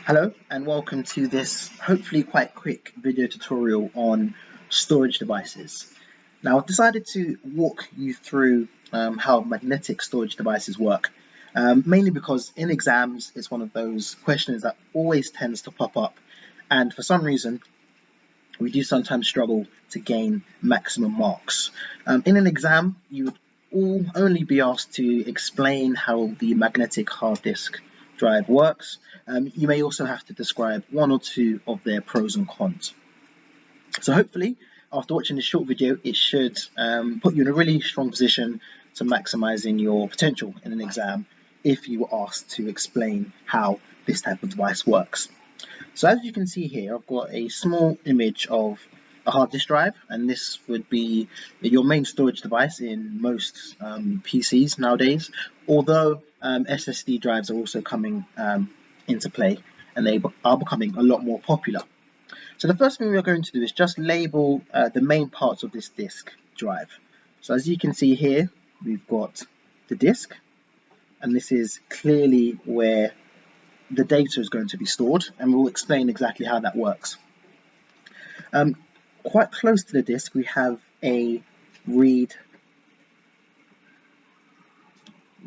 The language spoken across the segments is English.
Hello and welcome to this hopefully quite quick video tutorial on storage devices. Now I've decided to walk you through how magnetic storage devices work, mainly because in exams it's one of those questions that always tends to pop up, and for some reason we do sometimes struggle to gain maximum marks. In an exam you would only be asked to explain how the magnetic hard disk drive works. You may also have to describe one or two of their pros and cons. So hopefully, after watching this short video, it should put you in a really strong position to maximizing your potential in an exam if you were asked to explain how this type of device works. So as you can see here, I've got a small image of a hard disk drive, and this would be your main storage device in most PCs nowadays, although SSD drives are also coming into play, and they are becoming a lot more popular. So the first thing we are going to do is just label the main parts of this disk drive. So as you can see here, we've got the disk, and this is clearly where the data is going to be stored, and we'll explain exactly how that works. Quite close to the disk we have a read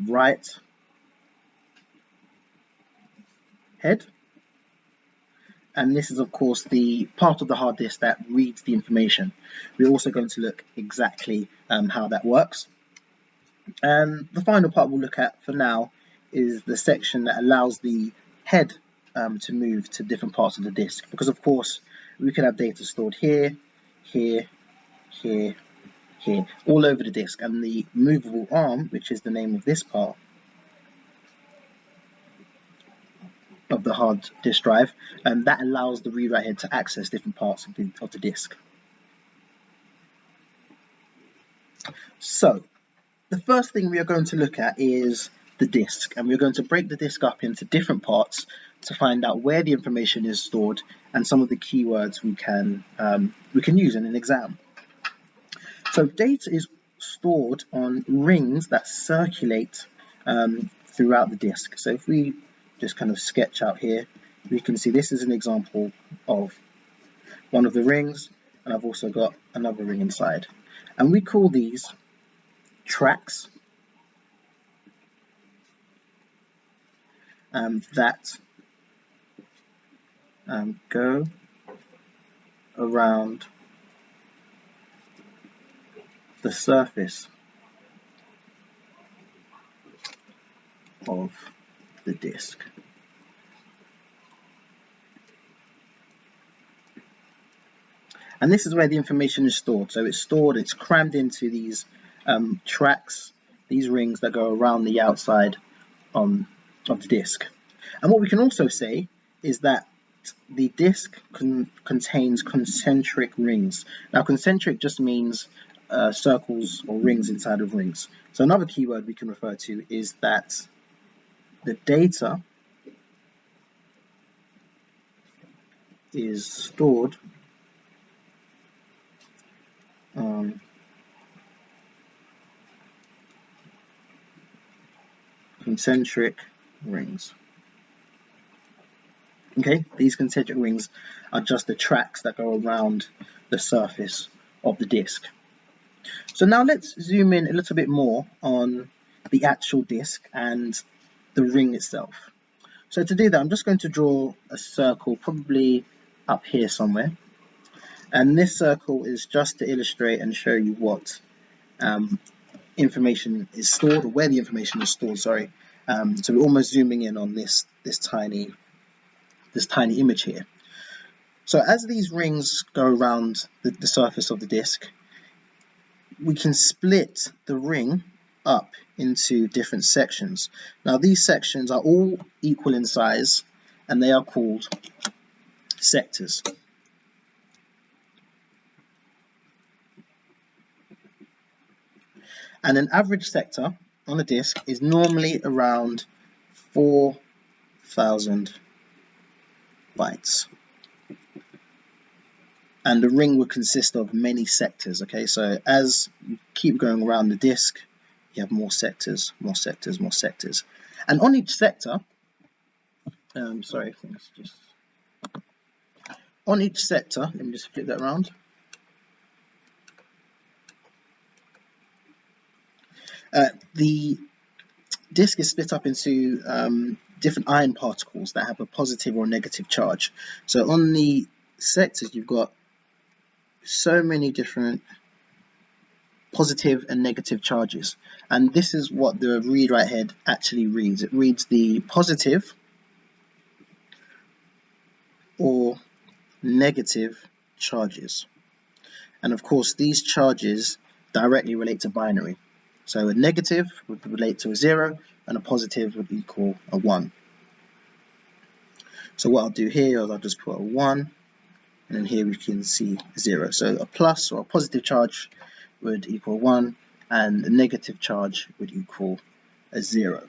write head, and this is of course the part of the hard disk that reads the information. We're also going to look exactly how that works, and the final part we'll look at for now is the section that allows the head to move to different parts of the disk, because of course we can have data stored here, here, here, here, all over the disk, and the movable arm, which is the name of this part of the hard disk drive, and that allows the read-write head to access different parts of the disk. So the first thing we are going to look at is the disk, and we're going to break the disk up into different parts to find out where the information is stored and some of the keywords we can use in an exam. So data is stored on rings that circulate throughout the disk. So if we just kind of sketch out here, we can see this is an example of one of the rings, and I've also got another ring inside, and we call these tracks that go around the surface of the disk. And this is where the information is stored. So it's crammed into these tracks, these rings that go around the outside of the disk. And what we can also say is that the disk contains concentric rings. Now concentric just means circles or rings inside of rings. So another keyword we can refer to is that the data is stored on concentric rings. Okay, these concentric rings are just the tracks that go around the surface of the disk. So now let's zoom in a little bit more on the actual disk and the ring itself. So to do that, I'm just going to draw a circle, probably up here somewhere. And this circle is just to illustrate and show you what information is stored, or where the information is stored, sorry. So we're almost zooming in on this tiny image here. So as these rings go around the surface of the disk, we can split the ring up into different sections. Now these sections are all equal in size, and they are called sectors. And an average sector on a disk is normally around 4,000 bytes. And the ring would consist of many sectors. Okay, so as you keep going around the disk, you have more sectors, more sectors, more sectors. And on each sector, sorry, things just on each sector. Let me just flip that around. The disk is split up into different ion particles that have a positive or negative charge. So on the sectors, you've got so many different positive and negative charges, and this is what the read-write head actually reads. It reads the positive or negative charges, and of course these charges directly relate to binary. So a negative would relate to a 0 and a positive would equal a 1. So what I'll do here is I'll just put a 1, and then here we can see 0. So a plus or a positive charge would equal 1, and a negative charge would equal a 0.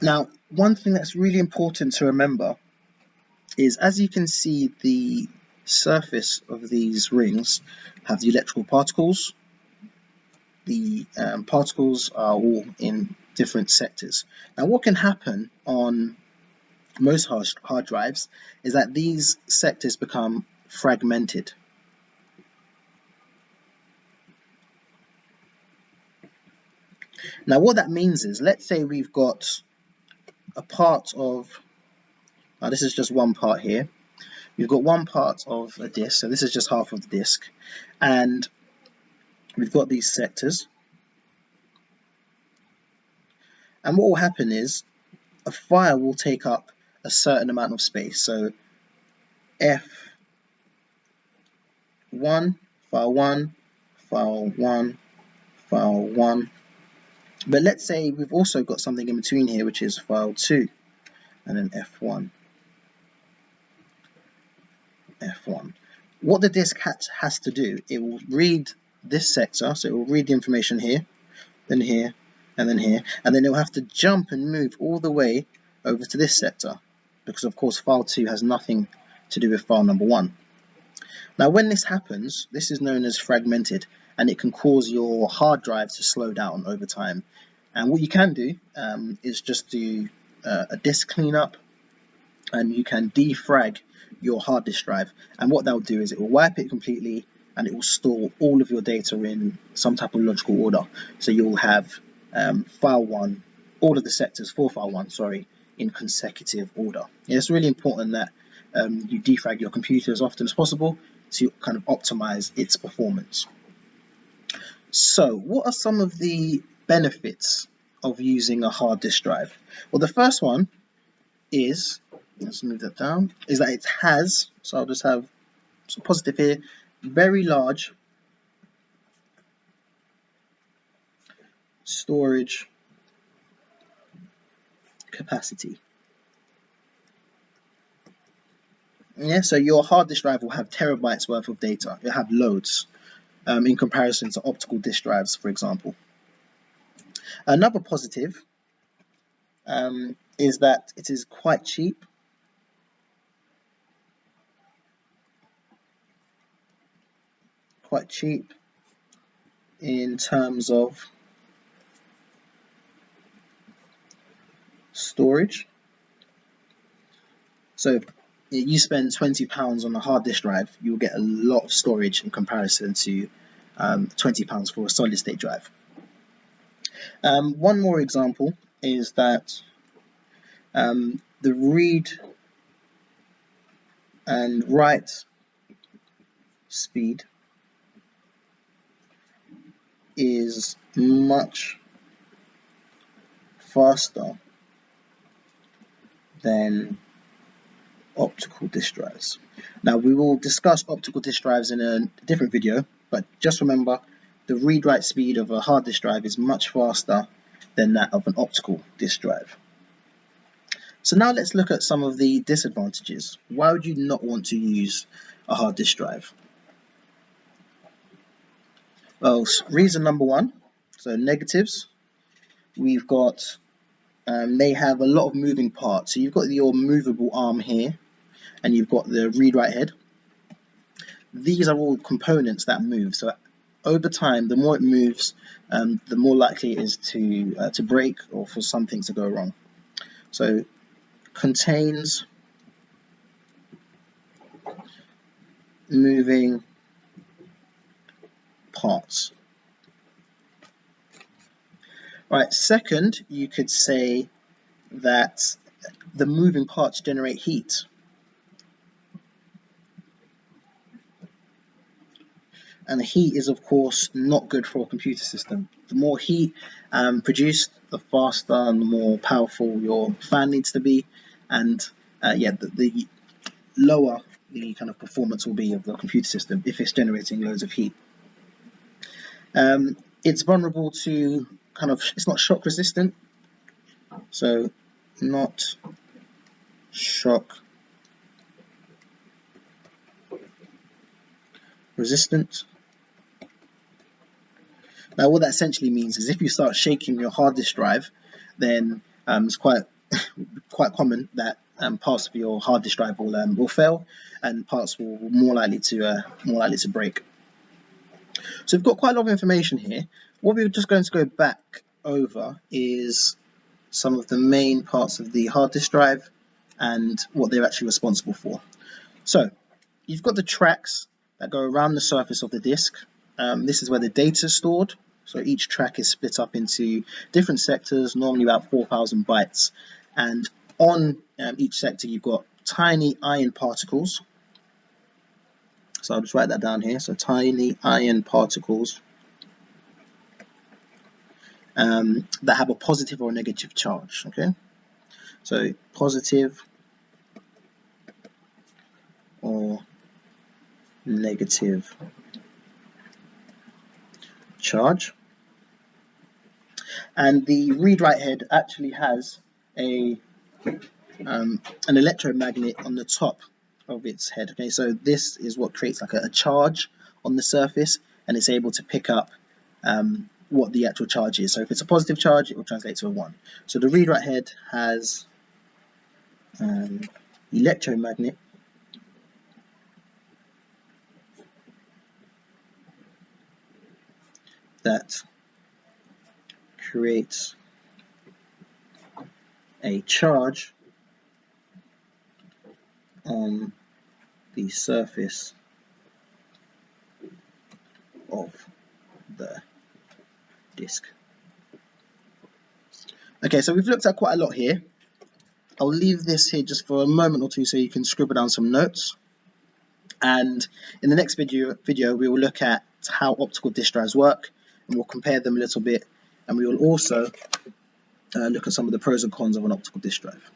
Now, one thing that's really important to remember is, as you can see, the surface of these rings have the electrical particles. The particles are all in different sectors. Now, what can happen on most hard drives is that these sectors become fragmented. Now, what that means is, let's say we've got a part of, this is just one part here. We've got one part of a disk, so this is just half of the disk, and we've got these sectors. And what will happen is a file will take up a certain amount of space. So F1, file 1, file 1, file 1. But let's say we've also got something in between here, which is file 2, and then F1. F1. What the disk has to do, it will read this sector, so it will read the information here, then here, and then here, and then it will have to jump and move all the way over to this sector, because of course file 2 has nothing to do with file number 1. Now when this happens, this is known as fragmented, and it can cause your hard drive to slow down over time. And what you can do is just do a disk cleanup, and you can defrag your hard disk drive, and what that will do is it will wipe it completely, and it will store all of your data in some type of logical order. So you'll have file 1, all of the sectors for file 1, sorry, in consecutive order. Yeah, it's really important that you defrag your computer as often as possible to kind of optimize its performance. So what are some of the benefits of using a hard disk drive? Well, the first one is, let's move that down, is that it has, so I'll just have some positive here, very large storage capacity. Yeah, so your hard disk drive will have terabytes worth of data. It'll have loads in comparison to optical disk drives, for example. Another positive is that it is quite cheap. Quite cheap in terms of storage. So you spend £20 on a hard disk drive, you'll get a lot of storage in comparison to £20 for a solid state drive. One more example is that the read and write speed is much faster than optical disk drives. Now we will discuss optical disk drives in a different video, but just remember the read-write speed of a hard disk drive is much faster than that of an optical disk drive. So now let's look at some of the disadvantages. Why would you not want to use a hard disk drive? Well, reason number one, so negatives, we've got they have a lot of moving parts. So you've got your movable arm here, and you've got the read-write head. These are all components that move. So over time, the more it moves, the more likely it is to break or for something to go wrong. So contains moving parts. Right, second, you could say that the moving parts generate heat. And heat is, of course, not good for a computer system. The more heat produced, the faster and the more powerful your fan needs to be, and the lower the kind of performance will be of the computer system if it's generating loads of heat. It's vulnerable to it's not shock resistant, so not shock resistant. Now, what that essentially means is if you start shaking your hard disk drive, then it's quite common that parts of your hard disk drive will fail, and parts will more likely to break. So we've got quite a lot of information here. What we're just going to go back over is some of the main parts of the hard disk drive and what they're actually responsible for. So you've got the tracks that go around the surface of the disk. This is where the data is stored. So each track is split up into different sectors, normally about 4,000 bytes. And on each sector, you've got tiny iron particles. So I'll just write that down here. So tiny iron particles that have a positive or a negative charge. Okay, so positive or negative charge. And the read-write head actually has an electromagnet on the top of its head. Okay, so this is what creates like a charge on the surface, and it's able to pick up what the actual charge is. So if it's a positive charge, it will translate to a 1. So the read-write head has an electromagnet that creates a charge on the surface of the disk. Okay, so we've looked at quite a lot here. I'll leave this here just for a moment or two so you can scribble down some notes. And in the next video we will look at how optical disk drives work, and we'll compare them a little bit, and we will also look at some of the pros and cons of an optical disk drive.